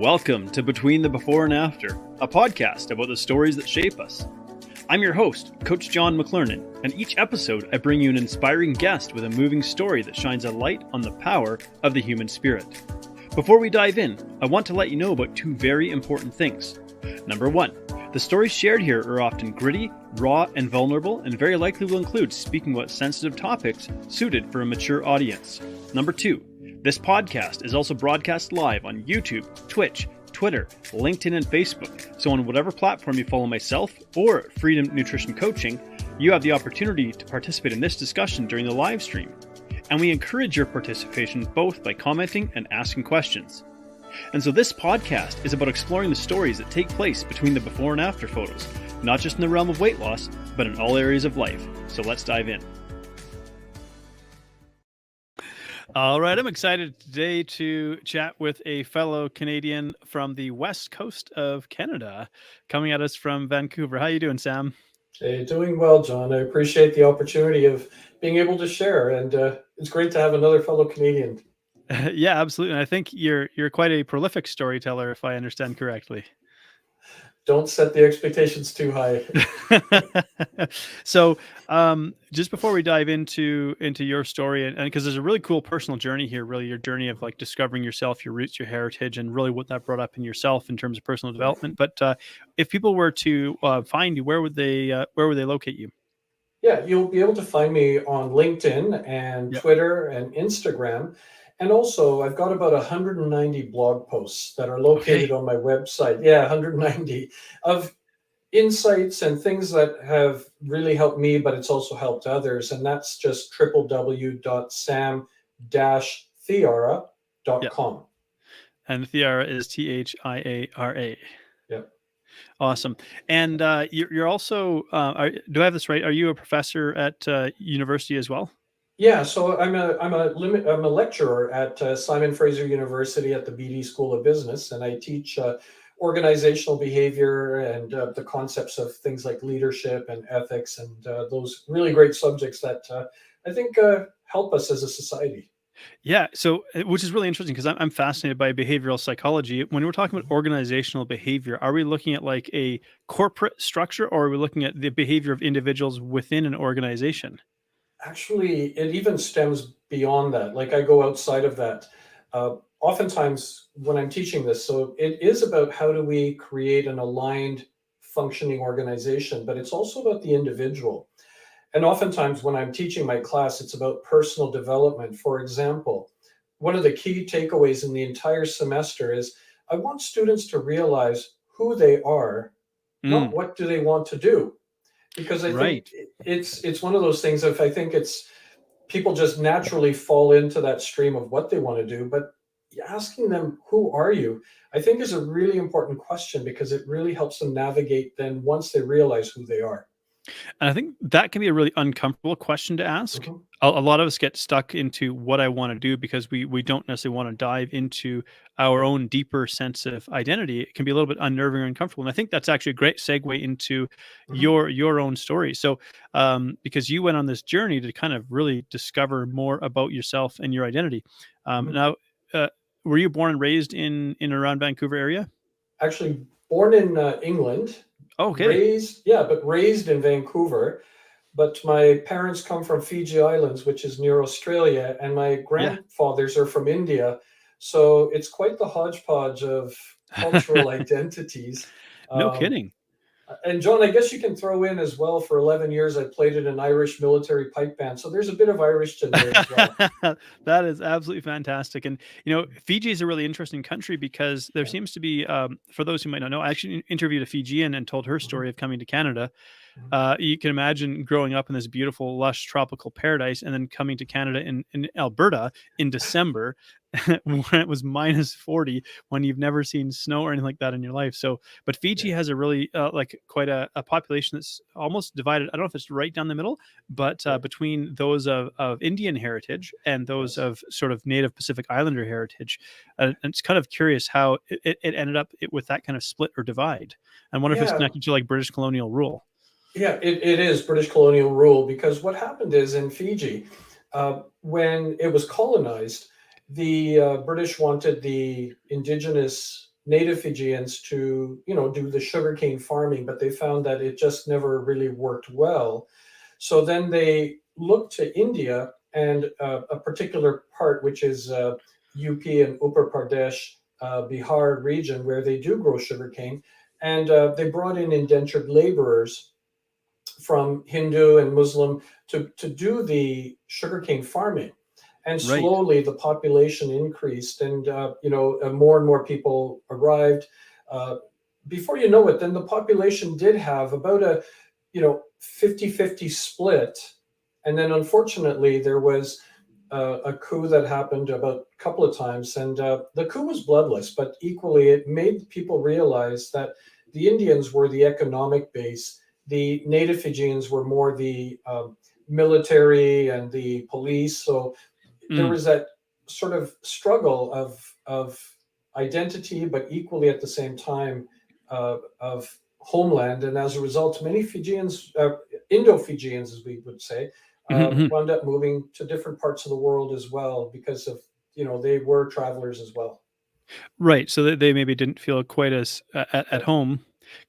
Welcome to Between the Before and After, a podcast about the stories that shape us. I'm your host, Coach John McLernan, and each episode I bring you an inspiring guest with a moving story that shines a light on the power of the human spirit. Before we dive in, I want to let you know about two very important things. Number one, the stories shared here are often gritty, raw, and vulnerable, and very likely will include speaking about sensitive topics suited for a mature audience. Number two, this podcast is also broadcast live on YouTube, Twitch, Twitter, LinkedIn, and Facebook. So on whatever platform you follow myself or Freedom Nutrition Coaching, you have the opportunity to participate in this discussion during the live stream. And we encourage your participation both by commenting and asking questions. And so this podcast is about exploring the stories that take place between the before and after photos, not just in the realm of weight loss, but in all areas of life. So let's dive in. All right, I'm excited today to chat with a fellow Canadian from the west coast of Canada, coming at us from Vancouver. How you doing, Sam? Hey, doing well, John. I appreciate the opportunity of being able to share, and it's great to have another fellow Canadian. Yeah, absolutely. And I think you're quite a prolific storyteller, if I understand correctly. Don't set the expectations too high. So just before we dive into your story, and because there's a really cool personal journey here, really your journey of like discovering yourself, your roots, your heritage, and really what that brought up in yourself in terms of personal development. But if people were to find you, where would they locate you? Yeah, you'll be able to find me on LinkedIn and Twitter and Instagram. And also, I've got about 190 blog posts that are located on my website. Yeah, 190 of insights and things that have really helped me, but it's also helped others. And that's just www.sam-thiara.com. And Thiara is Thiara. Yep. Awesome. And you're also, do I have this right? Are you a professor at university as well? Yeah, so I'm a lecturer at Simon Fraser University at the BD School of Business, and I teach organizational behavior and the concepts of things like leadership and ethics and those really great subjects that I think help us as a society. Yeah, so which is really interesting because I'm fascinated by behavioral psychology. When we're talking about organizational behavior, are we looking at like a corporate structure, or are we looking at the behavior of individuals within an organization? Actually, it even stems beyond that. Like I go outside of that. Oftentimes when I'm teaching this, so it is about how do we create an aligned, functioning organization, but it's also about the individual. And oftentimes when I'm teaching my class, it's about personal development. For example, one of the key takeaways in the entire semester is I want students to realize who they are, not what do they want to do. Because I think it's one of those things, if I think it's people just naturally fall into that stream of what they want to do, but asking them, who are you, I think is a really important question because it really helps them navigate then once they realize who they are. And I think that can be a really uncomfortable question to ask. Mm-hmm. A lot of us get stuck into what I want to do because we don't necessarily want to dive into our own deeper sense of identity. It can be a little bit unnerving or uncomfortable. And I think that's actually a great segue into your own story. So because you went on this journey to kind of really discover more about yourself and your identity. Now, were you born and raised in around Vancouver area? Actually, born in England. Okay. Raised in Vancouver. But my parents come from Fiji Islands, which is near Australia, and my grandfathers are from India. So it's quite the hodgepodge of cultural identities. No kidding. And John, I guess you can throw in as well, for 11 years, I played in an Irish military pipe band. So there's a bit of Irish in there as well. That is absolutely fantastic. And, Fiji is a really interesting country because there seems to be, for those who might not know, I actually interviewed a Fijian and told her story of coming to Canada. You can imagine growing up in this beautiful, lush, tropical paradise and then coming to Canada in Alberta in December when it was minus 40, when you've never seen snow or anything like that in your life. So, but Fiji has a really quite a population that's almost divided. I don't know if it's right down the middle, but between those of Indian heritage and those of sort of native Pacific Islander heritage. And it's kind of curious how it ended up with that kind of split or divide. I wonder if it's connected to like British colonial rule. Yeah, it is British colonial rule, because what happened is in Fiji, when it was colonized, the British wanted the indigenous native Fijians to, do the sugarcane farming, but they found that it just never really worked well. So then they looked to India and a particular part, which is UP and Uttar Pradesh, Bihar region, where they do grow sugarcane. And they brought in indentured laborers from Hindu and Muslim to do the sugarcane farming. And Right. slowly the population increased, and more and more people arrived. Uh, Before you know it, then the population did have about a 50-50 split. And then unfortunately there was a coup that happened about a couple of times, and the coup was bloodless, but equally it made people realize that the Indians were the economic base. The native Fijians were more the military and the police. So there Mm. was that sort of struggle of identity, but equally at the same time of homeland. And as a result, many Fijians, Indo-Fijians, as we would say, Mhm. wound up moving to different parts of the world as well because of, they were travelers as well. Right, so they maybe didn't feel quite as at Yeah, home.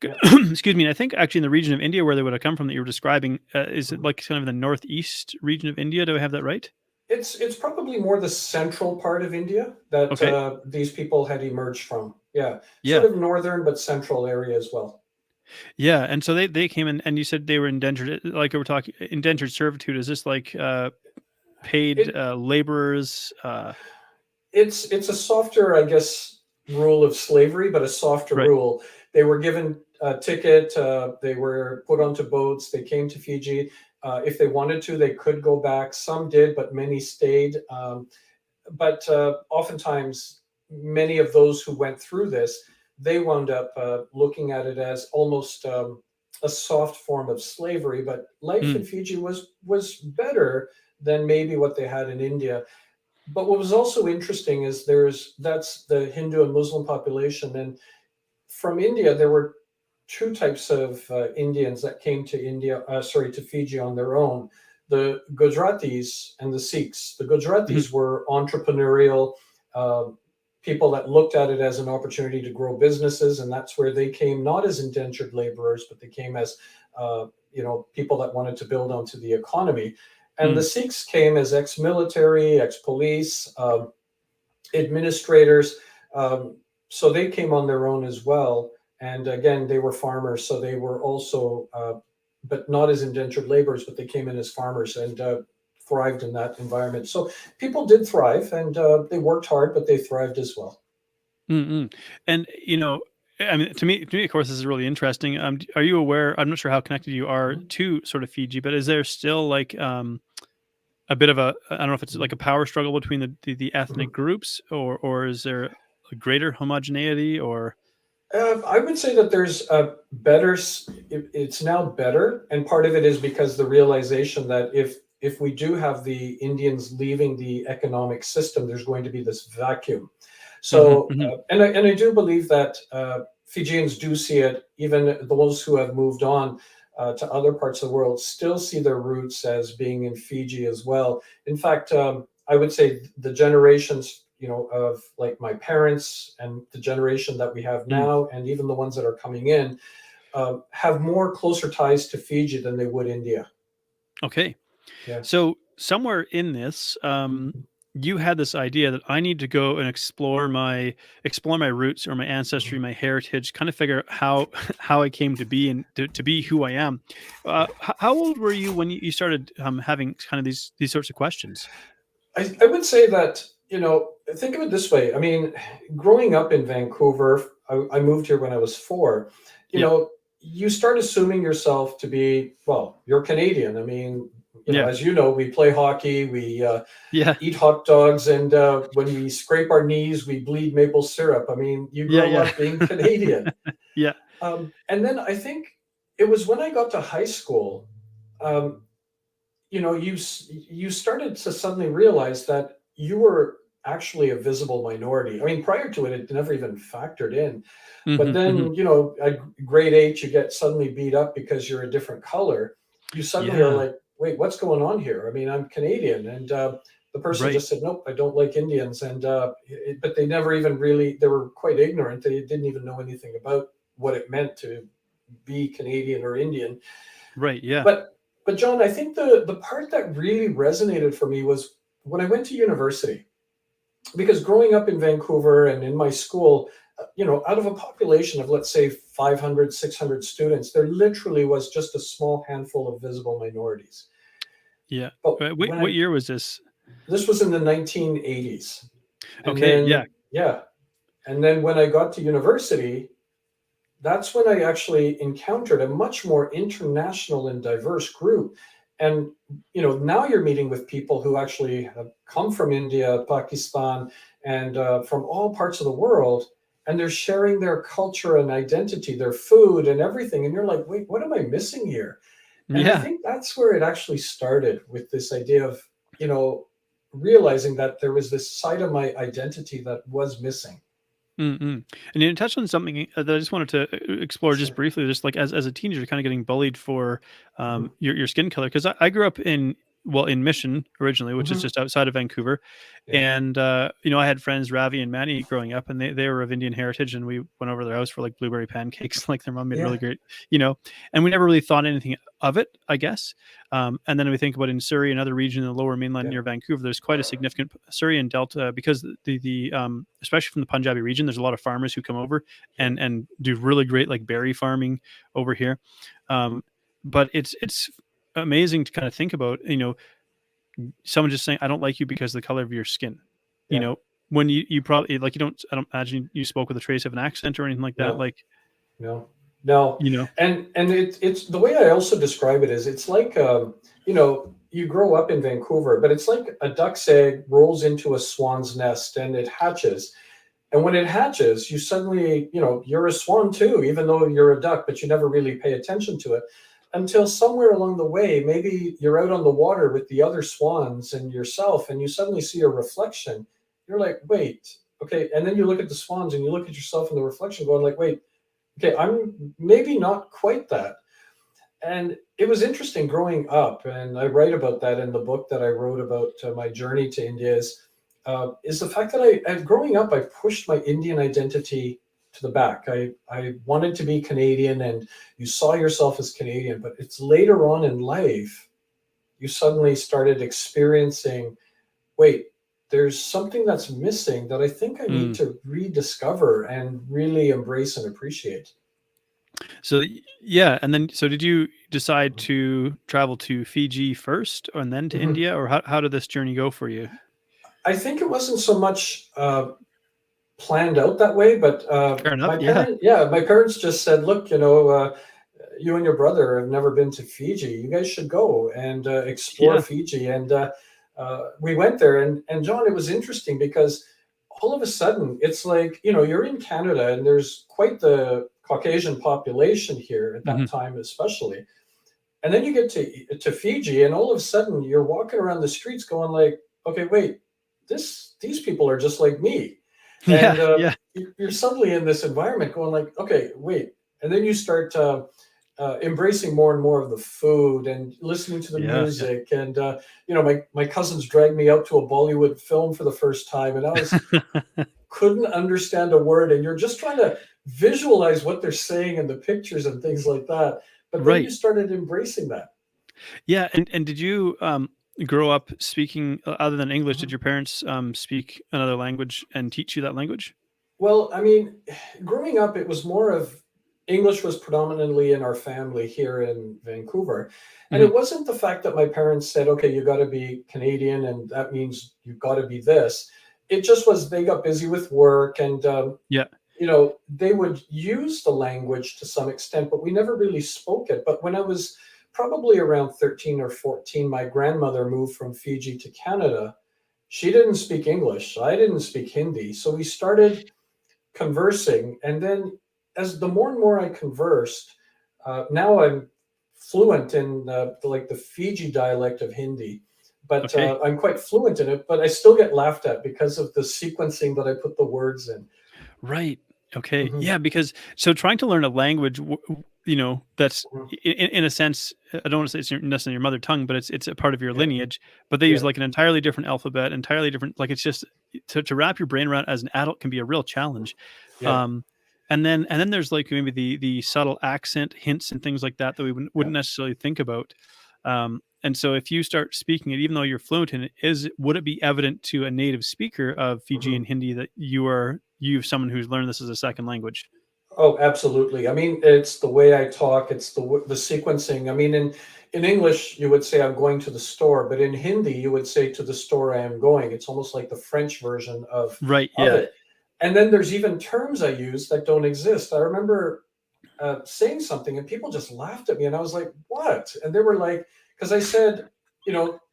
G yeah. Excuse me, and I think actually in the region of India where they would have come from that you were describing, is it Mhm. like kind of the northeast region of India? Do I have that right? It's probably more the central part of India that Okay. these people had emerged from. Yeah, sort Yeah. of northern but central area as well. Yeah, and so they came in and you said they were indentured, like, we're talking indentured servitude. Is this like, paid, It laborers? it's a softer, I guess, rule of slavery, but a softer Right. rule. They were given a ticket. They were put onto boats. They came to Fiji. If they wanted to, they could go back. Some did, but many stayed. But oftentimes, many of those who went through this, they wound up looking at it as almost a soft form of slavery. But life Mm, in Fiji was better than maybe what they had in India. But what was also interesting is that's the Hindu and Muslim population, and from India there were two types of Indians that came to to Fiji on their own: the Gujaratis and the Sikhs. The mhm, Gujaratis were entrepreneurial uh, people that looked at it as an opportunity to grow businesses, and that's where they came, not as indentured laborers, but they came as people that wanted to build onto the economy. And the mm. Sikhs came as ex-military, ex-police, administrators. Um, so they came on their own as well. And again, they were farmers, so they were also, but not as indentured laborers, but they came in as farmers and thrived in that environment. So people did thrive, and they worked hard, but they thrived as well. Mm-mm. And, I mean, to me, of course, this is really interesting. Are you aware? I'm not sure how connected you are Mhm. to sort of Fiji, but is there still like a bit of a, I don't know if it's like a power struggle between the ethnic Mhm. groups, or is there a greater homogeneity, or I would say that there's a better. It's now better, and part of it is because the realization that if we do have the Indians leaving the economic system, there's going to be this vacuum. Mhm, So, mhm, and I do believe that Fijians do see it. Even those who have moved on to other parts of the world still see their roots as being in Fiji as well. In fact, I would say the generations, of like my parents and the generation that we have mm, now, and even the ones that are coming in, have more closer ties to Fiji than they would India. okay. Yeah. So somewhere in this, Mhm. you had this idea that I need to go and explore my roots or my ancestry, Mhm. my heritage, kind of figure out how how I came to be and to be who I am. How old were you when you started having kind of these sorts of questions? I would say that, think of it this way. I mean, growing up in Vancouver, I moved here when I was 4. You Yeah, know, you start assuming yourself to be, well, you're Canadian. I mean, yeah, as you know, we play hockey, we yeah, eat hot dogs, and when we scrape our knees, we bleed maple syrup. I mean, you yeah, grow yeah, up being Canadian. yeah. And then I think it was when I got to high school, um, you started to suddenly realize that you were actually a visible minority. I mean, prior to it, it never even factored in. But Hmm, hmm. then, at grade 8, you get suddenly beat up because you're a different color. You suddenly are Yeah. like, wait, what's going on here? I mean, I'm Canadian. And The person Right. just said, nope, I don't like Indians. And but they never even really, they were quite ignorant. They didn't even know anything about what it meant to be Canadian or Indian. Right. Yeah. But John, I think the part that really resonated for me was when I went to university, because growing up in Vancouver and in my school, out of a population of, let's say, 500, 600 students, there literally was just a small handful of visible minorities. Yeah. But Wait, when what I, year was this? this was in the 1980s. And Okay. Yeah. then, yeah. And then when I got to university, that's when I actually encountered a much more international and diverse group. And now you're meeting with people who actually have come from India, Pakistan, and from all parts of the world, and they're sharing their culture and identity, their food and everything. And you're like, wait, what am I missing here? And I Yeah. think that's where it actually started, with this idea of realizing that there was this side of my identity that was missing. Mm-mm. And you touched on something that I just wanted to explore just Sure. briefly. Just like as a teenager, kind of getting bullied for Hmm. your skin color. Because I grew up in Mission originally, which is Hmm. just outside of Vancouver, Yeah. and I had friends Ravi and Manny growing up, and they were of Indian heritage, and we went over to their house for like blueberry pancakes. Like their mom made really Yeah. great, and we never really thought anything of it, I guess. And then we think about in Surrey, another region in the Lower Mainland Yeah. near Vancouver, there's quite a significant Surrey and Delta because the especially from the Punjabi region, there's a lot of farmers who come over Yeah. and do really great like berry farming over here. Um, but it's amazing to kind of think about, someone just saying, "I don't like you because of the color of your skin." You Yeah. know, when you probably like you don't. I don't imagine you spoke with a trace of an accent or anything like that. No. Like, No, no. you know, And it's the way I also describe it is, it's like, you grow up in Vancouver, but it's like a duck's egg rolls into a swan's nest and it hatches. And when it hatches, you suddenly, you're a swan too, even though you're a duck, but you never really pay attention to it until somewhere along the way, maybe you're out on the water with the other swans and yourself, and you suddenly see a reflection. You're like, wait, okay. And then you look at the swans and you look at yourself in the reflection, going like, wait, okay, I'm maybe not quite that. And it was interesting growing up, and I write about that in the book that I wrote about my journey to India. Is the fact that growing up, I pushed my Indian identity to the back. I wanted to be Canadian, and you saw yourself as Canadian, but it's later on in life you suddenly started experiencing, wait, there's something that's missing that I think I need mm. to rediscover and really embrace and appreciate. So yeah, and then so did you decide to travel to Fiji first and then to Mhm. India, or how did this journey go for you? I think it wasn't so much planned out that way, but Fair enough. Yeah. my parents just said, look, you and your brother have never been to Fiji. You guys should go and explore Yeah. Fiji. And we went there, and John, it was interesting because all of a sudden it's like, you're in Canada and there's quite the Caucasian population here at that Hmm. time, especially. And then you get to Fiji, and all of a sudden you're walking around the streets going like, okay, wait, these people are just like me. Yeah. And Yeah. you're suddenly in this environment going like, okay, wait. And then you start embracing more and more of the food and listening to the Yeah. music. And my cousins dragged me out to a Bollywood film for the first time, and I was Yeah. couldn't understand a word, and you're just trying to visualize what they're saying in the pictures and things like that. But then you Right. started embracing that. Yeah, and did you grow up speaking other than English? Did Mhm. your parents speak another language and teach you that language? Well, I mean, growing up, it was more of English was predominantly in our family here in Vancouver. And Hmm. it wasn't the fact that my parents said, okay, you got to be Canadian and that means you've got to be this. It just was they got busy with work, and Yeah. they would use the language to some extent, but we never really spoke it. But when I was probably around 13 or 14, my grandmother moved from Fiji to Canada. She didn't speak English. I didn't speak Hindi. So we started conversing. And then as the more and more I conversed, now I'm fluent in like the Fiji dialect of Hindi. But Okay. I'm quite fluent in it, but I still get laughed at because of the sequencing that I put the words in. Right. Okay. Mhm. Yeah, because so trying to learn a language, that's Mhm. in a sense, I don't want to say it's necessarily your mother tongue, but it's a part of your Yeah. lineage. But they use Yeah. like an entirely different alphabet, entirely different. Like it's just to wrap your brain around as an adult can be a real challenge. Yeah. Um, and then there's like maybe the subtle accent hints and things like that that we Yeah. wouldn't necessarily think about. And so if you start speaking it, even though you're fluent in it, would it be evident to a native speaker of Fijian Mhm. Hindi that you're someone who's learned this as a second language? Oh, absolutely. I mean, it's the way I talk, it's the sequencing. I mean, in English, you would say I'm going to the store, but in Hindi, you would say to the store I am going. It's almost like the French version Right. of Yeah. it. And then there's even terms I use that don't exist. I remember saying something and people just laughed at me, and I was like, "What?" And they were like, because I said,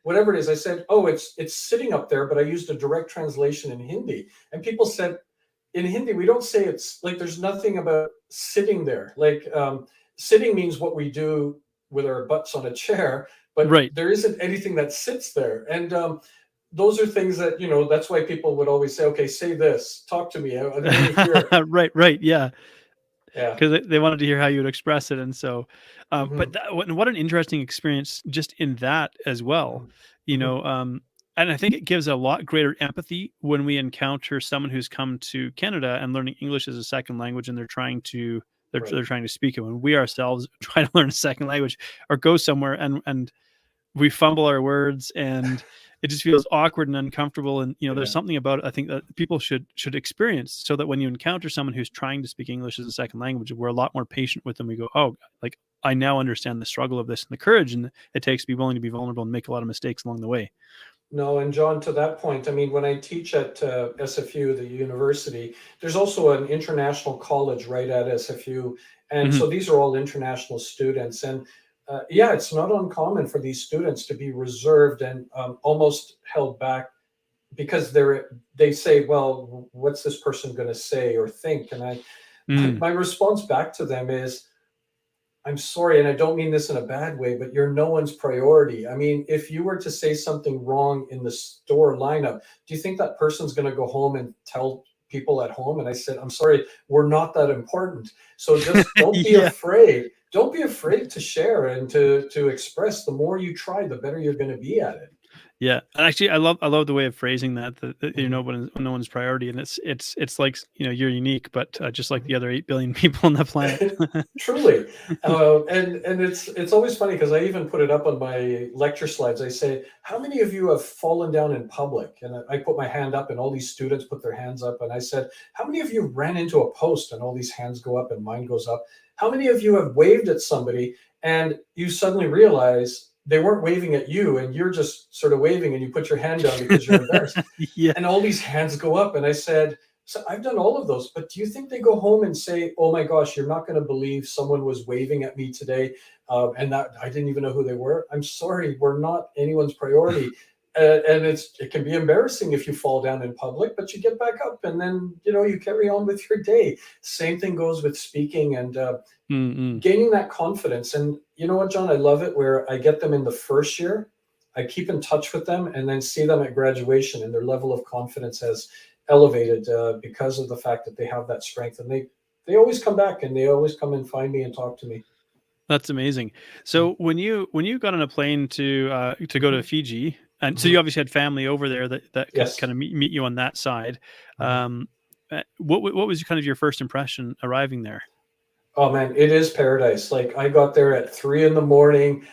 whatever it is, I said, "Oh, it's sitting up there," but I used a direct translation in Hindi, and people said, in Hindi, we don't say it's like there's nothing about sitting there. Like sitting means what we do with our butts on a chair, but Right. there isn't anything that sits there. And those are things that, that's why people would always say, okay, say this, talk to me. I want to hear. Right. Right. Yeah. Yeah. Because they wanted to hear how you would express it, and so, but Hmm. what an interesting experience just in that as well, you Hmm. know. And I think it gives a lot greater empathy when we encounter someone who's come to Canada and learning English as a second language, and they're Right. trying to speak it. When we ourselves try to learn a second language or go somewhere and we fumble our words and it just feels awkward and uncomfortable, and there's Yeah. something about it I think that people should experience, so that when you encounter someone who's trying to speak English as a second language, we're a lot more patient with them. We go, oh, like, I now understand the struggle of this and the courage and it takes to be willing to be vulnerable and make a lot of mistakes along the way. No, and John, to that point, I mean, when I teach at SFU, the university, there's also an international college right at SFU. And Hmm. so these are all international students. And yeah, it's not uncommon for these students to be reserved and almost held back because they say, well, what's this person going to say or think? And Mm. my response back to them is, I'm sorry, and I don't mean this in a bad way, but you're no one's priority. I mean, if you were to say something wrong in the store lineup, do you think that person's going to go home and tell people at home? And I said, I'm sorry, we're not that important. So just don't be Yeah. afraid. Don't be afraid to share and to express. The more you try, the better you're going to be at it. Yeah, and actually, I love the way of phrasing that Mhm. no one's priority, and it's like you're unique, but just like the Mhm. other 8 billion people on the planet. Truly, and it's always funny because I even put it up on my lecture slides. I say, "How many of you have fallen down in public?" And I put my hand up, and all these students put their hands up. And I said, "How many of you ran into a post?" And all these hands go up, and mine goes up. How many of you have waved at somebody, and you suddenly realize they weren't waving at you, and you're just sort of waving, and you put your hand down because you're embarrassed, Yeah. and all these hands go up. And I said, so I've done all of those, but do you think they go home and say, "Oh my gosh, you're not going to believe someone was waving at me today, and that I didn't even know who they were"? I'm sorry, we're not anyone's priority, and it can be embarrassing if you fall down in public, but you get back up, and then you carry on with your day. Same thing goes with speaking and Mm-mm. gaining that confidence. And you know what, John, I love it where I get them in the first year. I keep in touch with them and then see them at graduation, and their level of confidence has elevated because of the fact that they have that strength. And they always come back and they always come and find me and talk to me. That's amazing. So when you got on a plane to go to Mhm. Fiji, and so you Mhm. obviously had family over there that could kind Yes. of meet you on that side. Mhm. What was kind of your first impression arriving there? Oh man, it is paradise. Like I got there at 3 in the morning.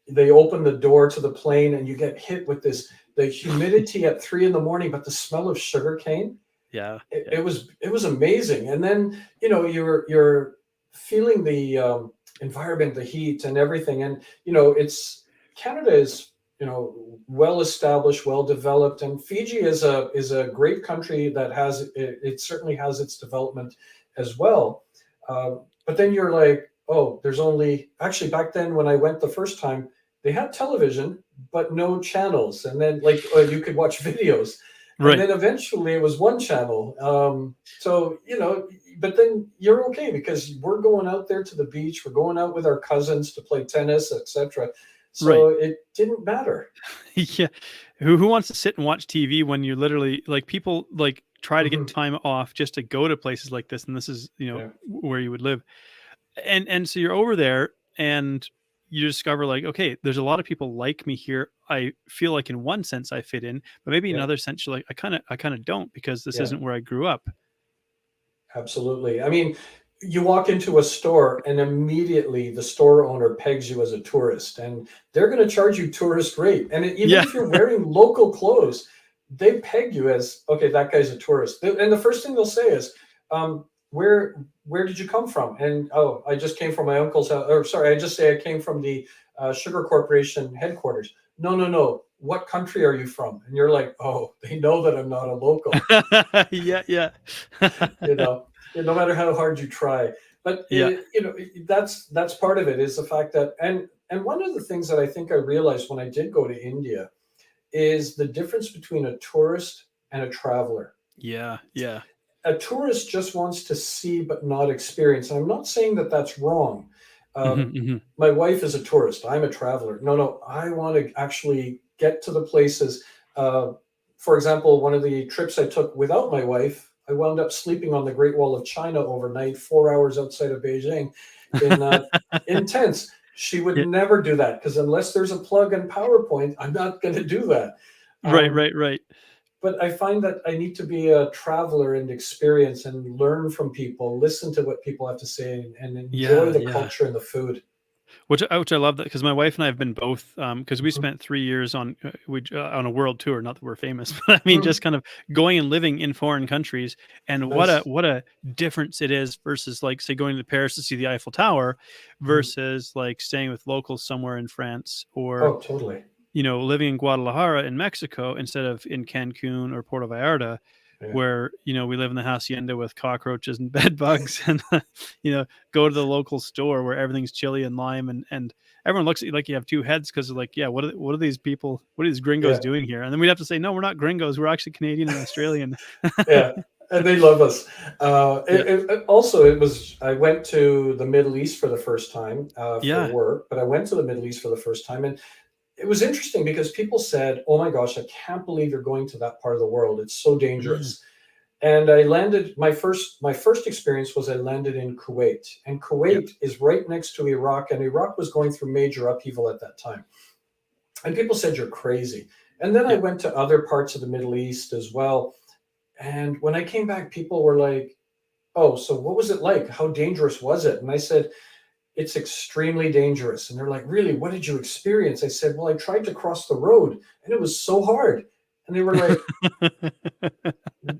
They open the door to the plane and you get hit with the humidity at 3 in the morning, but the smell of sugarcane. Yeah, it, yeah, it was it was amazing. And then you're feeling the environment, the heat and everything. And it's Canada is well established, well developed, and Fiji is a great country that it certainly has its development as well. But then you're like, oh, there's only actually back then when I went the first time, they had television but no channels, and then like you could watch videos, and right, then eventually it was one channel. So but then you're okay because we're going out there to the beach, we're going out with our cousins to play tennis, etc. right. So it didn't matter. Yeah. Who wants to sit and watch TV when you literally like people like try to get Hmm. time off just to go to places like this, and this is Yeah. where you would live. and so you're over there and you discover like, okay, there's a lot of people like me here. I feel like in one sense I fit in, but maybe in Yeah, another sense you're like, I kind of don't, because this yeah, isn't where I grew up. absolutely. I mean, you walk into a store and immediately the store owner pegs you as a tourist, and they're going to charge you tourist rate. And even Yeah. if you're wearing local clothes, they peg you as, okay, that guy's a tourist. And the first thing they'll say is, where did you come from? And oh, I just came from my uncle's house. Or sorry, I just say I came from the Sugar Corporation headquarters. No, no, no. What country are you from? And you're like, oh, they know that I'm not a local. Yeah, yeah. You know, no matter how hard you try. But Yeah. that's part of it, is the fact that, and one of the things that I think I realized when I did go to India is the difference between a tourist and a traveler. Yeah, yeah. A tourist just wants to see but not experience. And I'm not saying that that's wrong. Hmm, Um, hmm. my wife is a tourist. I'm a traveler. No, no, I want to actually get to the places. Uh, for example, one of the trips I took without my wife, I wound up sleeping on the Great Wall of China overnight, 4 hours outside of Beijing, in tents. She would Yeah. never do that because unless there's a plug in PowerPoint, I'm not going to do that. Right, Um, right, right. but I find that I need to be a traveler and experience and learn from people, listen to what people have to say, and enjoy Yeah, the yeah. culture and the food. Which I love that, because my wife and I have been both, because we Mhm. spent 3 years on a world tour. Not that we're famous, but I mean, Mhm. just kind of going and living in foreign countries, and Nice. what a difference it is versus like say going to Paris to see the Eiffel Tower, Mhm. versus like staying with locals somewhere in France, or Oh, totally. living in Guadalajara in Mexico instead of in Cancun or Puerto Vallarta, Yeah. where we live in the hacienda with cockroaches and bed bugs, and go to the local store where everything's chili and lime, and everyone looks at you like you have two heads, because they're like, yeah, what are these people, what are these gringos Yeah. doing here? And then we'd have to say, no, we're not gringos, we're actually Canadian and Australian. Yeah. And they love us. Yeah, Also, I went to the Middle East for the first time for yeah. work, but I went to the Middle East for the first time. And it was interesting because people said, oh my gosh, I can't believe you're going to that part of the world. It's so Mm, dangerous. And I landed, my first experience was I landed in Kuwait. And yep, Kuwait is right next to Iraq, and Iraq was going through major upheaval at that time. And people said, you're crazy. And then I yep. went to other parts of the Middle East as well. And when I came back, people were like, oh, so what was it like? How dangerous was it? And I said, it's extremely dangerous. And they're like, really? What did you experience? I said, well, I tried to cross the road and it was so hard. And they were like,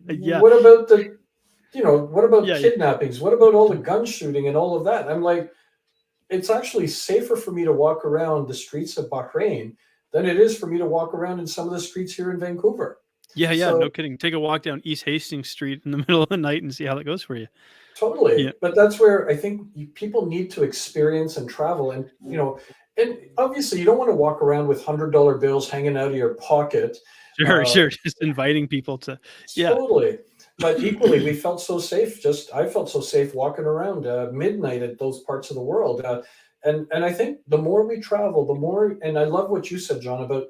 Yeah, what about what about yeah, yeah. kidnappings? What about all the gun shooting and all of that? I'm like, it's actually safer for me to walk around the streets of Bahrain than it is for me to walk around in some of the streets here in Vancouver. Yeah, yeah, no So kidding. Take a walk down East Hastings Street in the middle of the night and see how that goes for you. totally. Yeah. But that's where I think people need to experience and travel. And, and obviously you don't want to walk around with $100 bills hanging out of your pocket. Sure, Uh, sure. Just inviting people to, yeah. Totally. But equally, we felt so safe. I felt so safe walking around midnight at those parts of the world. And I think the more we travel, the more. And I love what you said, John, about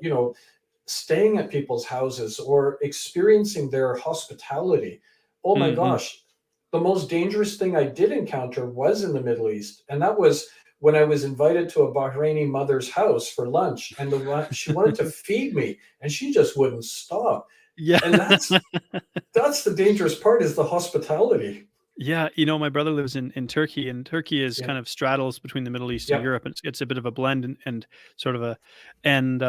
staying at people's houses or experiencing their hospitality. Oh my Mhm. gosh, the most dangerous thing I did encounter was in the Middle East, and that was when I was invited to a Bahraini mother's house for lunch, and she wanted to feed me, and she just wouldn't stop. Yeah. And that's the dangerous part, is the hospitality. Yeah, my brother lives in Turkey, and Turkey is Yeah. kind of straddles between the Middle East and Yep. Europe. It's a bit of a blend, and sort of a, and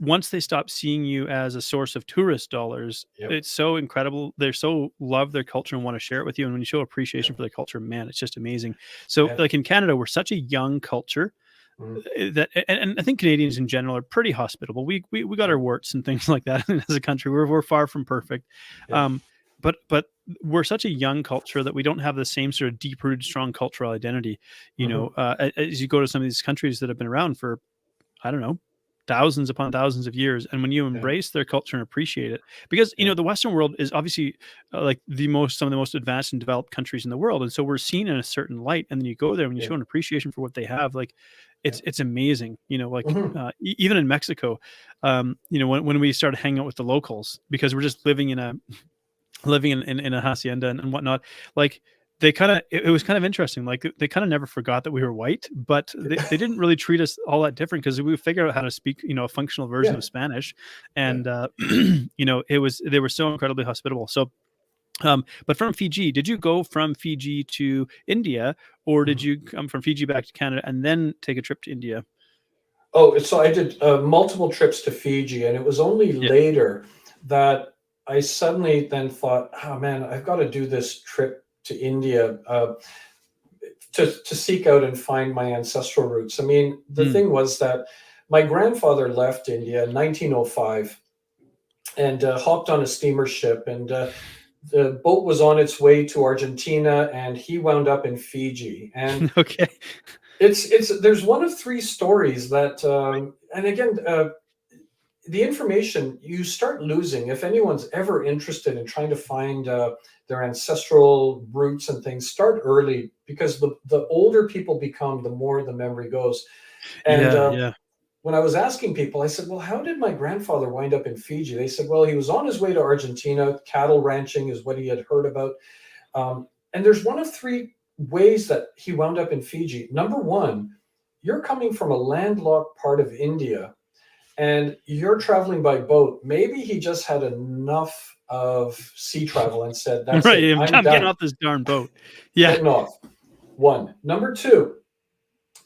once they stop seeing you as a source of tourist dollars, Yep. it's so incredible. They're so love their culture and want to share it with you. And when you show appreciation Yep. for their culture, man, it's just amazing. So, Yeah. like in Canada, we're such a young culture, Mm. that, and I think Canadians in general are pretty hospitable. We got Yeah. our warts and things like that as a country. We're far from perfect. Yeah. Um, but we're such a young culture that we don't have the same sort of deep rooted, strong cultural identity. Hmm. As you go to some of these countries that have been around for, I don't know, thousands upon thousands of years, and when you Yeah. embrace their culture and appreciate it, because Yeah. the Western world is obviously like some of the most advanced and developed countries in the world, and so we're seen in a certain light, and then you go there and you Yeah. show an appreciation for what they have, like Yeah. it's amazing. Like Hmm. even in Mexico, when we started hanging out with the locals, because we're just living in a hacienda and whatnot, like they kind of, it was kind of interesting. Like they kind of never forgot that we were white, but they didn't really treat us all that different because we figured out how to speak, a functional version Yeah, of Spanish. yeah. And, they were so incredibly hospitable. So, but from Fiji, did you go from Fiji to India, or did Mhm. you come from Fiji back to Canada and then take a trip to India? Oh, so I did multiple trips to Fiji, and it was only Yeah. later that I suddenly then thought, oh man, I've got to do this trip to India to seek out and find my ancestral roots. I mean, the Mm. thing was that my grandfather left India in 1905 and hopped on a steamer ship, and the boat was on its way to Argentina, and he wound up in Fiji. And Okay. it's there's one of three stories that, and again, the information you start losing if anyone's ever interested in trying to find their ancestral roots and things. Start early, because the older people become, the more the memory goes. And Yeah. Yeah. when I was asking people, I said, well, how did my grandfather wind up in Fiji? They said, well, he was on his way to Argentina. Cattle ranching is what he had heard about. And there's one of three ways that he wound up in Fiji. Number one, you're coming from a landlocked part of India and you're traveling by boat. Maybe he just had enough of sea travel and said, that's Right. it, I'm I'm getting done, off this darn boat. Yeah. getting off. One. Number two,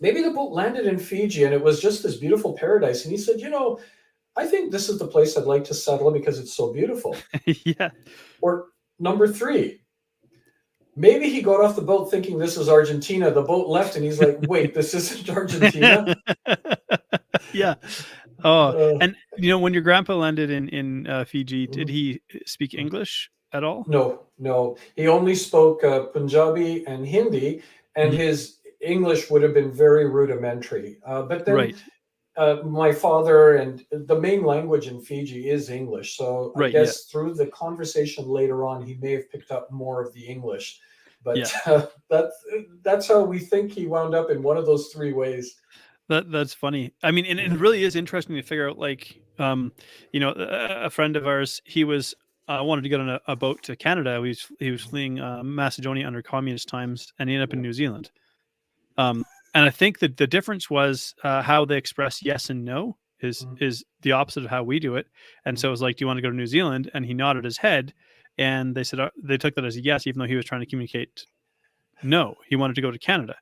maybe the boat landed in Fiji and it was just this beautiful paradise. And he said, I think this is the place I'd like to settle because it's so beautiful. Yeah. Or number three, maybe he got off the boat thinking this is Argentina. The boat left and he's like, wait, this isn't Argentina? Yeah. Oh, Uh, and when your grandpa landed in Fiji, did mhm, he speak mhm. English at all? No, no. He only spoke Punjabi and Hindi, and Mhm. his English would have been very rudimentary. But then Right. my father, and the main language in Fiji is English. So I Right. Yeah. guess through the conversation later on, he may have picked up more of the English. But Yeah. that's how we think he wound up in one of those three ways. That's funny. I mean, and it Mhm, really is interesting to figure out, like, a friend of ours, he was wanted to get on a boat to Canada. He was fleeing Macedonia under communist times, and he ended up in yeah, New Zealand. And I think that the difference was how they express yes and no mhm, is the opposite of how we do it. And mhm, so it was like, "Do you want to go to New Zealand?" And he nodded his head, and they said they took that as a yes, even though he was trying to communicate no. He wanted to go to Canada,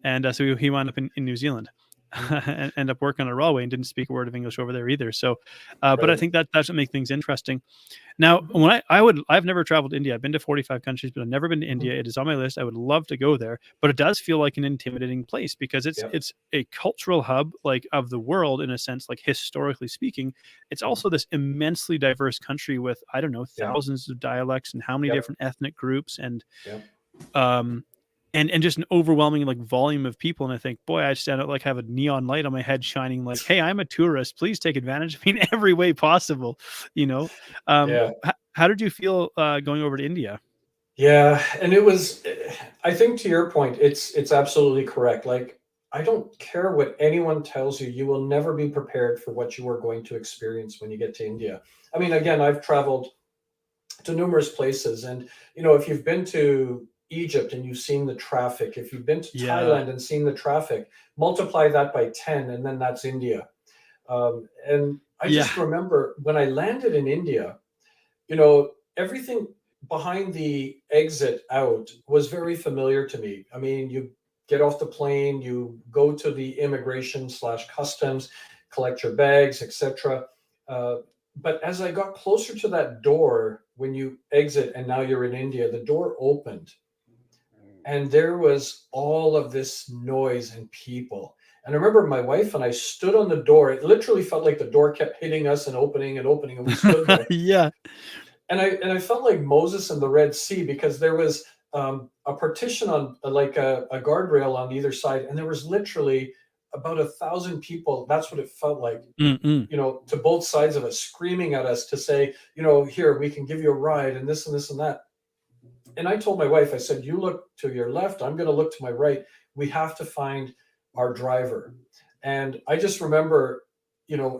and so he wound up in New Zealand. mhm. And end up working on a railway and didn't speak a word of English over there either. So, but I Right. think that that's what makes things interesting. Now, Mhm, when I've never traveled to India. I've been to 45 countries, but I've never been to mhm. India. It is on my list. I would love to go there, but it does feel like an intimidating place because it's Yeah. it's a cultural hub, like, of the world, in a sense, like, historically speaking. It's Mhm. also this immensely diverse country with, I don't know, Yeah. thousands of dialects and how many Yep. different ethnic groups, Yep. um and just an overwhelming, like, volume of people. And I think, boy, I stand out, like, have a neon light on my head shining, like, hey, I'm a tourist, please take advantage of me in every way possible. you know Yeah. how did you feel going over to India? Yeah, and it was, I think to your point, it's absolutely correct. Like, I don't care what anyone tells you, you will never be prepared for what you are going to experience when you get to India. I mean, again, I've traveled to numerous places, and if you've been to Egypt and you've seen the traffic, if you've been to Yeah. Thailand and seen the traffic, multiply that by 10, and then that's India. And I Yeah. just remember when I landed in India, everything behind the exit out was very familiar to me. I mean, you get off the plane, you go to the immigration slash customs, collect your bags, etc. Uh, but as I got closer to that door, when you exit and now you're in India, the door opened and there was all of this noise and people. And I remember my wife and I stood on the door. It literally felt like the door kept hitting us and opening, and we stood there. Yeah. And I felt like Moses in the Red Sea, because there was a partition on, like a guardrail on either side, and there was literally about 1,000 people. That's what it felt like, Mm-mm. to both sides of us, screaming at us to say, here, we can give you a ride, and this and this and that. And I told my wife, I said, you look to your left, I'm going to look to my right. We have to find our driver. And I just remember,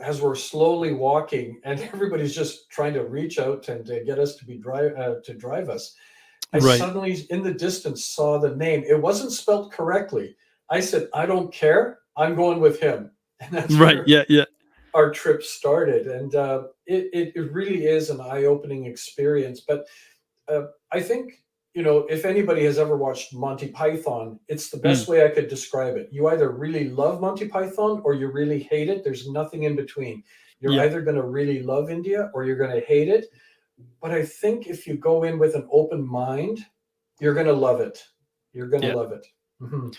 as we're slowly walking and everybody's just trying to reach out and to get us to drive us. I Right. suddenly in the distance saw the name. It wasn't spelled correctly. I said, I don't care. I'm going with him. And that's Right. where Yeah. Yeah. our trip started. And it really is an eye opening experience. But I think, if anybody has ever watched Monty Python, it's the Mm, best way I could describe it. You either really love Monty Python or you really hate it. There's nothing in between. You're yeah. either going to really love India or you're going to hate it. But I think if you go in with an open mind, you're going to love it. You're going to Yeah. love it. Hmm.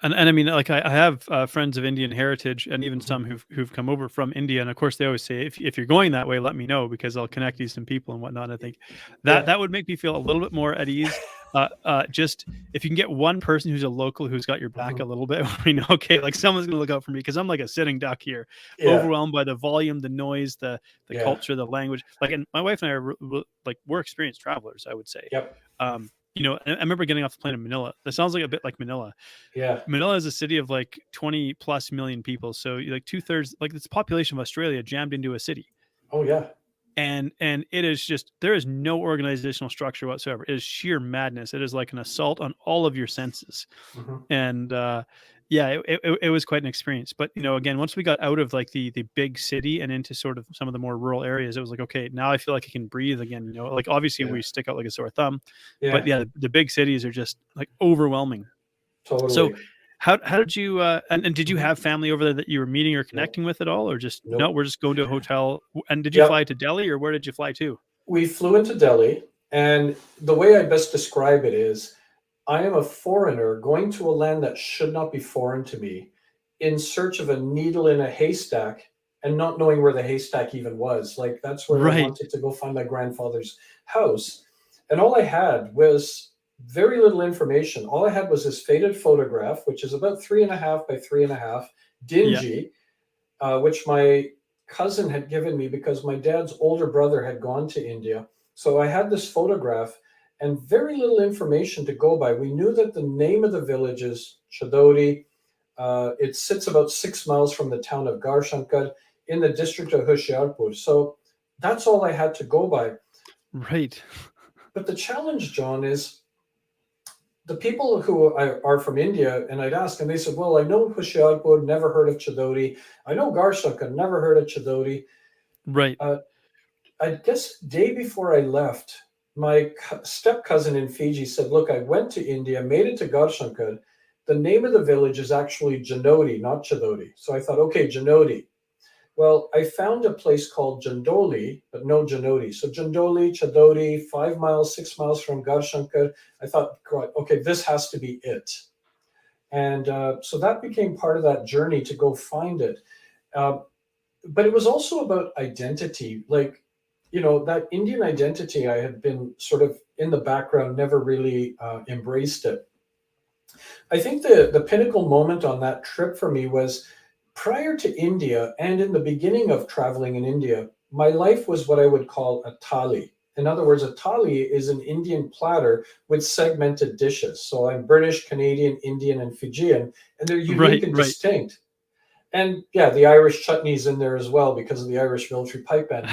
And I mean, like I have friends of Indian heritage, and even Hmm. some who've come over from India. And of course, they always say, if you're going that way, let me know because I'll connect you some people and whatnot. And I think that Yeah. that would make me feel a little bit more at ease. Just if you can get one person who's a local who's got your back a Hmm. little bit, we know, okay, like someone's gonna look out for me because I'm like a sitting duck here, Yeah. overwhelmed by the volume, the noise, the Yeah. culture, the language. Like, and my wife and I are like we're experienced travelers, I would say. Yep. I remember getting off the plane in Manila. That sounds like a bit like Manila. Yeah. Manila is a city of like 20 plus million people. So like two-thirds, like it's the population of Australia jammed into a city. Oh, yeah. And it is just there is no organizational structure whatsoever. It is sheer madness. It is like an assault on all of your senses. Hmm. And yeah, it was quite an experience. But again, once we got out of like the big city and into sort of some of the more rural areas, it was like, okay, now I feel like I can breathe again. Like obviously Yeah. we stick out like a sore thumb, but Yeah. yeah, the big cities are just like overwhelming. So Totally. how did you and did you Hmm. have family over there that you were meeting or Nope. connecting with at all, or just no, Nope. we're just going to a hotel? And did you Yep. fly to Delhi, or where did you fly to? We flew into Delhi. And the way I best describe it is I am a foreigner going to a land that should not be foreign to me in search of a needle in a haystack and not knowing where the haystack even was. Like, that's where I Right. wanted to go find my grandfather's house. And all I had was very little information. All I had was this faded photograph, which is about 3.5 by 3.5, Yeah. dingy, which my cousin had given me because my dad's older brother had gone to India. So I had this photograph and very little information to go by. We knew that the name of the village is Chadodi. It sits about 6 miles from the town of Garshankar in the district of Hoshiarpur. So that's all I had to go by. Right. But the challenge, John, is the people who are from India, and I'd ask, and they said, "Well, I know Hoshiarpur, never heard of Chadodi. I know Garshankar, never heard of Chadodi." Right. Uh, I guess day before I left, my step cousin in Fiji said, "Look, I went to India, made it to Garshankar. The name of the village is actually Janodi, not Chadodi." So I thought, okay, Janodi. Well, I found a place called Jandoli, but no Janodi. So Jandoli, Chadodi, 5 miles, 6 miles from Garshankar. I thought, "God, okay, this has to be it." And so that became part of that journey to go find it. Uh, but it was also about identity. Like, that Indian identity, I had been sort of in the background, never really embraced it. I think the pinnacle moment on that trip for me was prior to India and in the beginning of traveling in India, my life was what I would call a thali. In other words, a thali is an Indian platter with segmented dishes. So I'm British, Canadian, Indian, and Fijian, and they're unique Right. and Right. distinct. And yeah, the Irish chutney's in there as well because of the Irish military pipe band.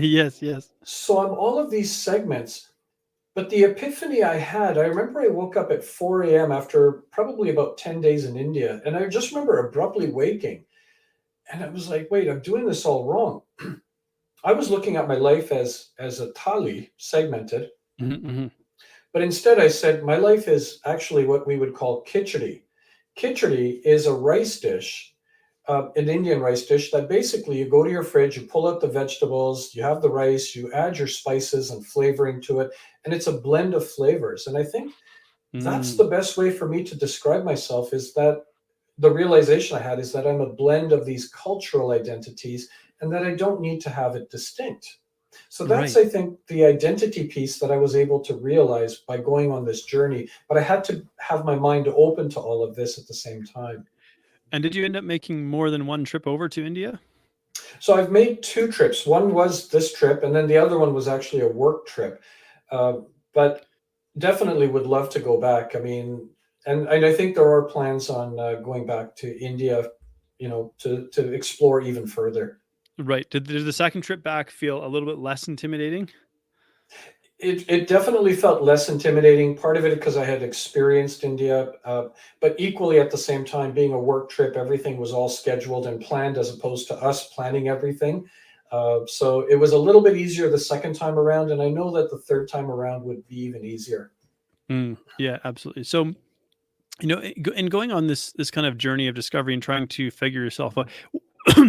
Yes. Yes. So I'm all of these segments. But the epiphany I had, I remember I woke up at 4 a.m. after probably about 10 days in India. And I just remember abruptly waking. And I was like, wait, I'm doing this all wrong. I was looking at my life as a thali, segmented. Hmm. But instead I said, my life is actually what we would call khichdi. Khichdi is a rice dish, an Indian rice dish that basically you go to your fridge, you pull out the vegetables, you have the rice, you add your spices and flavoring to it, and it's a blend of flavors. And I think that's Mm. the best way for me to describe myself is that the realization I had is that I'm a blend of these cultural identities and that I don't need to have it distinct. So that's, Right. I think, the identity piece that I was able to realize by going on this journey. But I had to have my mind open to all of this at the same time. And did you end up making more than one trip over to India? So I've made two trips. One was this trip, and then the other one was actually a work trip. Uh, but definitely would love to go back. I mean, and I think there are plans on going back to India, to explore even further. Right. Did the second trip back feel a little bit less intimidating? It definitely felt less intimidating. Part of it because I had experienced India, but equally at the same time, being a work trip, everything was all scheduled and planned as opposed to us planning everything. So it was a little bit easier the second time around, and I know that the third time around would be even easier. Yeah, absolutely. So, in going on this kind of journey of discovery and trying to figure yourself out,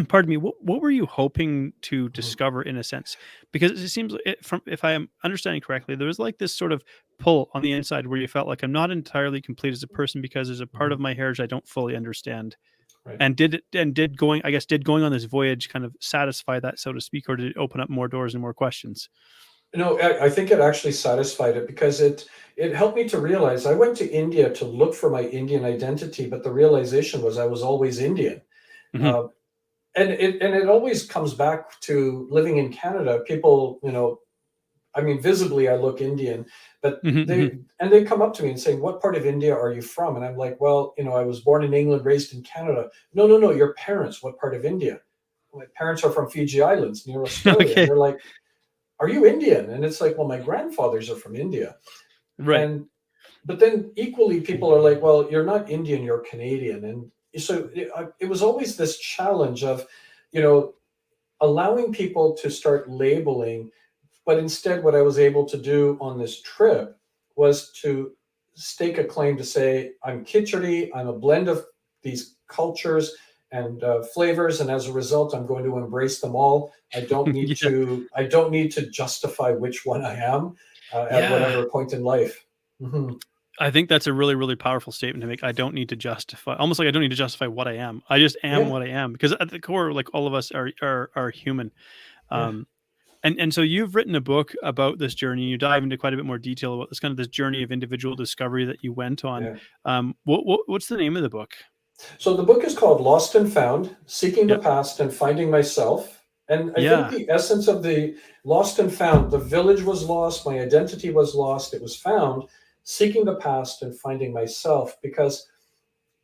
pardon me, what were you hoping to Mhm. discover in a sense? Because it seems from, if I am understanding correctly, there was like this sort of pull on the inside where you felt like I'm not entirely complete as a person because there's a part of Mhm. my heritage I don't fully understand. Right. And did going on this voyage kind of satisfy that, so to speak, or did it open up more doors and more questions? No, I think it actually satisfied it because it helped me to realize I went to India to look for my Indian identity, but the realization was I was always Indian. Hmm. Uh, and it always comes back to living in Canada. People, I mean, visibly I look Indian, but Hmm. Hmm. they come up to me and say, "What part of India are you from?" And I'm like, "Well, I was born in England, raised in Canada." No, no, no. Your parents, what part of India? My parents are from Fiji Islands near Australia, and Okay. they're like, "Are you Indian?" And it's like, "Well, my grandfathers are from India." Right. And but then equally, people are like, "Well, you're not Indian, you're Canadian." And so it was always this challenge of, you know, allowing people to start labeling. But instead, what I was able to do on this trip was to stake a claim to say, I'm Khichdi, I'm a blend of these cultures and flavors, and as a result, I'm going to embrace them all. Yeah. I don't need to justify which one I am at Yeah. whatever point in life. Mhm. I think that's a really, really powerful statement to make. I don't need to justify, almost like I don't need to justify what I am. I just am Yeah, what I am, because at the core, like all of us are human. yeah, Um, and so you've written a book about this journey. You dive into quite a bit more detail about this journey of individual discovery that you went on. yeah. What's the name of the book? So the book is called Lost and Found: Seeking the Yeah. Past and Finding Myself. And I think Yeah. the essence of the Lost and Found, the village was lost, my identity was lost, it was found, seeking the past and finding myself. Because,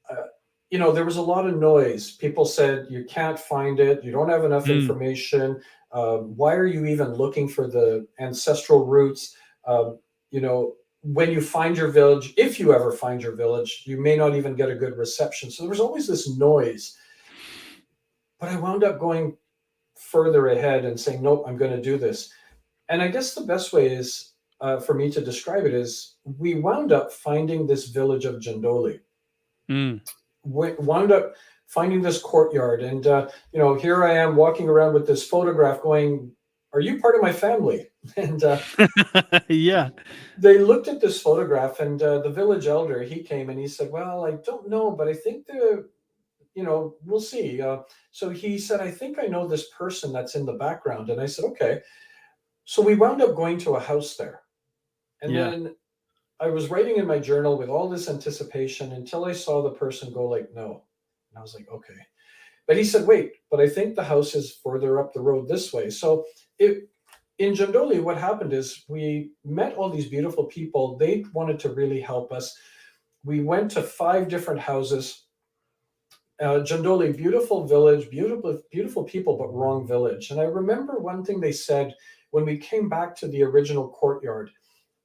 uh, there was a lot of noise. People said, you can't find it, you don't have enough Mm. information. Why are you even looking for the ancestral roots? Um, you know, when you find your village, if you ever find your village, you may not even get a good reception. So there was always this noise. But I wound up going further ahead and saying, nope, I'm going to do this. And I guess the best way is for me to describe it is we wound up finding this village of Jandoli. Mm. We wound up finding this courtyard. And, here I am walking around with this photograph going, are you part of my family? And Yeah. they looked at this photograph, and the village elder, he came and he said, well, I don't know, but I think we'll see. So he said, I think I know this person that's in the background. And I said, okay. So we wound up going to a house there. And Yeah. then I was writing in my journal with all this anticipation until I saw the person go like, no. And I was like, okay. But he said, wait, but I think the house is further up the road this way. So in Jandoli, what happened is we met all these beautiful people. They wanted to really help us. We went to 5 different houses. Jandoli, beautiful village, beautiful, beautiful people, but wrong village. And I remember one thing they said when we came back to the original courtyard.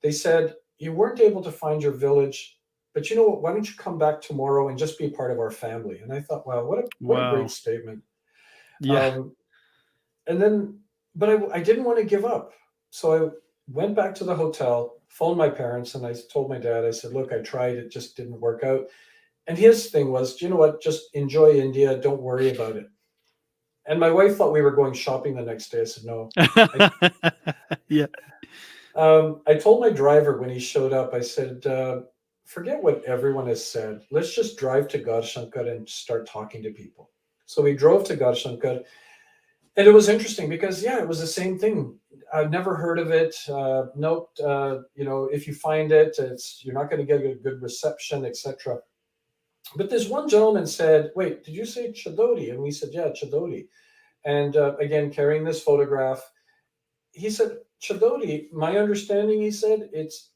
They said, you weren't able to find your village, but you know what? Why don't you come back tomorrow and just be part of our family? And I thought, wow, what a great Wow. statement. Yeah. Um, and then, but I didn't want to give up. So I went back to the hotel, phoned my parents, and I told my dad, I said, look, I tried, it just didn't work out. And his thing was, you know what? Just enjoy India. Don't worry about it. And my wife thought we were going shopping the next day. I said, no. I, Yeah. I told my driver when he showed up, I said, forget what everyone has said. Let's just drive to Garshankar and start talking to people. So we drove to Garshankar. And it was interesting because, yeah, it was the same thing. I've never heard of it. Nope. If you find it, you're not going to get a good reception, etc. But this one gentleman said, wait, did you say Chadodi? And we said, yeah, Chadodi. And again, carrying this photograph, he said, Chadodi, my understanding, he said,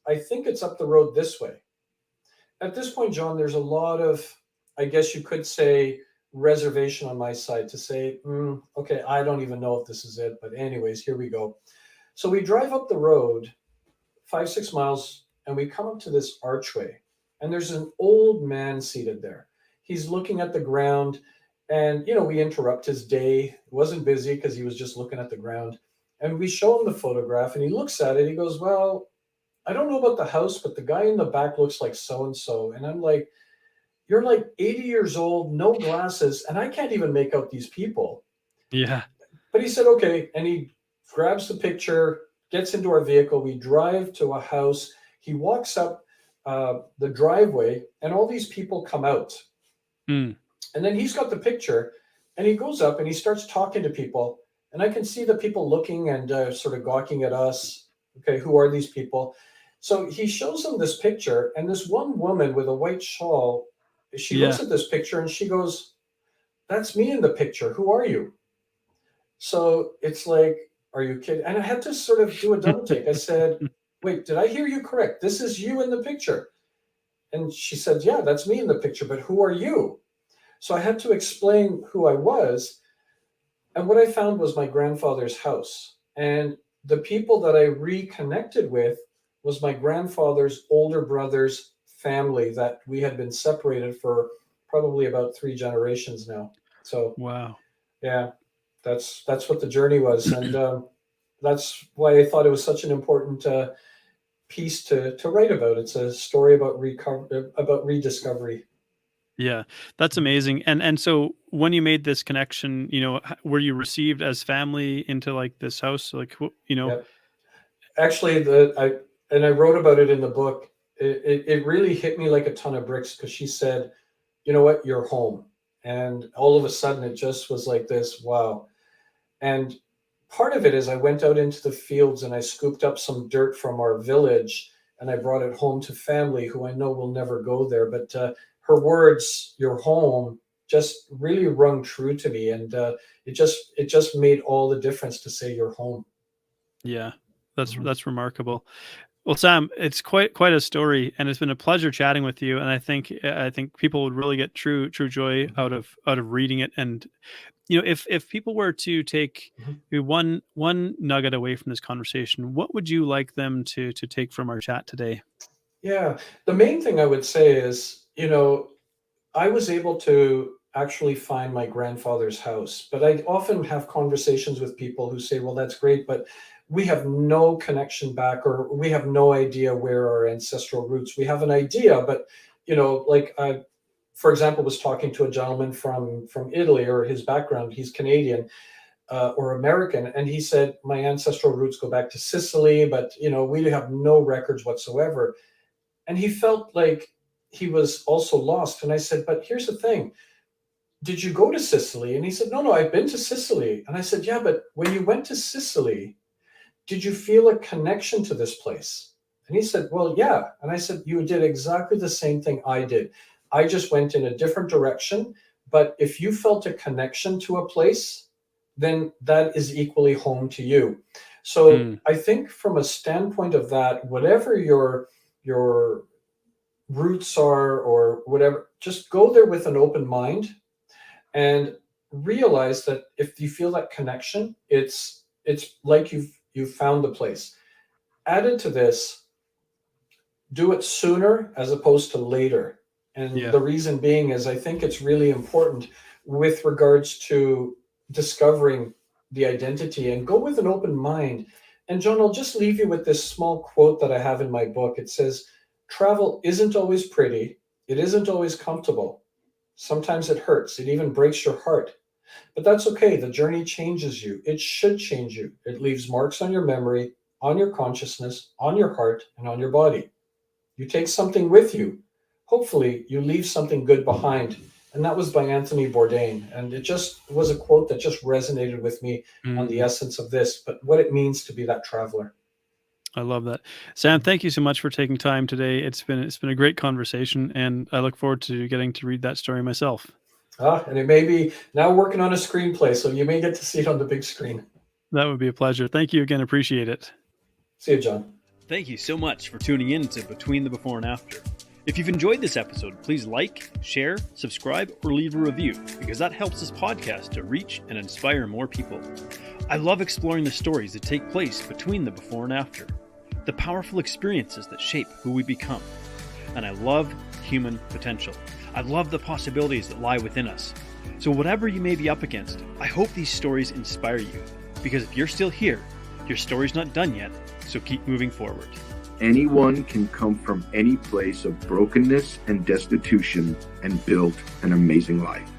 I think it's up the road this way. At this point, John, there's a lot of, I guess you could say, reservation on my side to say, okay, I don't even know if this is it. But anyways, here we go. So we drive up the road, 5, 6 miles, and we come up to this archway, and there's an old man seated there. He's looking at the ground, and we interrupt his day. It wasn't busy because he was just looking at the ground. And we show him the photograph, and he looks at it. He goes, "Well, I don't know about the house, but the guy in the back looks like so and so." And I'm like, "You're like 80 years old, no glasses, and I can't even make out these people." Yeah. But he said, "Okay." And he grabs the picture, gets into our vehicle. We drive to a house. He walks up the driveway, and all these people come out. Mm. And then he's got the picture, and he goes up and he starts talking to people. And I can see the people looking and sort of gawking at us. Okay, who are these people? So he shows them this picture, and this one woman with a white shawl, she looks at this picture and she goes, "That's me in the picture. Who are you?" So it's like, "Are you kidding?" And I had to sort of do a double take. I said, "Wait, did I hear you correct? This is you in the picture?" And she said, "Yeah, that's me in the picture, but who are you?" So I had to explain who I was. And what I found was my grandfather's house. And the people that I reconnected with was my grandfather's older brother's family that we had been separated for probably about 3 generations now. So Wow. yeah, that's what the journey was. And that's why I thought it was such an important piece to write about. It's a story about rediscovery. Yeah, that's amazing. And so when you made this connection, were you received as family into like this house? Like, Yeah. Actually, I wrote about it in the book. It really hit me like a ton of bricks because she said, "You know what? You're home." And all of a sudden, it just was like this, wow. And part of it is I went out into the fields and I scooped up some dirt from our village and I brought it home to family who I know will never go there. But her words, "You're home," just really rung true to me. And it just made all the difference to say you're home. Yeah, Mhm. that's remarkable. Well, Sam, it's quite a story, and it's been a pleasure chatting with you. And I think people would really get true joy Mhm. out of reading it. And if people were to take Mhm. one nugget away from this conversation, what would you like them to take from our chat today? Yeah. The main thing I would say is, I was able to actually find my grandfather's house, but I often have conversations with people who say, "Well, that's great, but we have no connection back, or we have no idea where our ancestral roots." We have an idea, but like I, for example, was talking to a gentleman from Italy, or his background, he's Canadian or American, and he said, "My ancestral roots go back to Sicily, but we have no records whatsoever." And he felt like he was also lost. And I said, "But here's the thing. Did you go to Sicily?" And he said, "No, no, I've been to Sicily." And I said, "Yeah, but when you went to Sicily, did you feel a connection to this place?" And he said, "Well, yeah." And I said, "You did exactly the same thing I did. I just went in a different direction. But if you felt a connection to a place, then that is equally home to you." So Mm, I think from a standpoint of that, whatever your roots are or whatever, just go there with an open mind and realize that if you feel that connection, it's like you've found the place. Added to this, do it sooner as opposed to later. And yeah. the reason being is I think it's really important with regards to discovering the identity, and go with an open mind. And John, I'll just leave you with this small quote that I have in my book. It says, "Travel isn't always pretty. It isn't always comfortable. Sometimes it hurts. It even breaks your heart. But that's okay. The journey changes you. It should change you. It leaves marks on your memory, on your consciousness, on your heart, and on your body. You take something with you. Hopefully, you leave something good behind." And that was by Anthony Bourdain. And it just was a quote that just resonated with me on the Mm, essence of this, but what it means to be that traveler. I love that. Sam, thank you so much for taking time today. It's been a great conversation, and I look forward to getting to read that story myself. And it may be now working on a screenplay, so you may get to see it on the big screen. That would be a pleasure. Thank you again. Appreciate it. See you, John. Thank you so much for tuning in to Between the Before and After. If you've enjoyed this episode, please like, share, subscribe, or leave a review, because that helps this podcast to reach and inspire more people. I love exploring the stories that take place between the before and after. the powerful experiences that shape who we become. And I love human potential. I love the possibilities that lie within us. So whatever you may be up against, I hope these stories inspire you. Because if you're still here, your story's not done yet, so keep moving forward. Anyone can come from any place of brokenness and destitution and build an amazing life.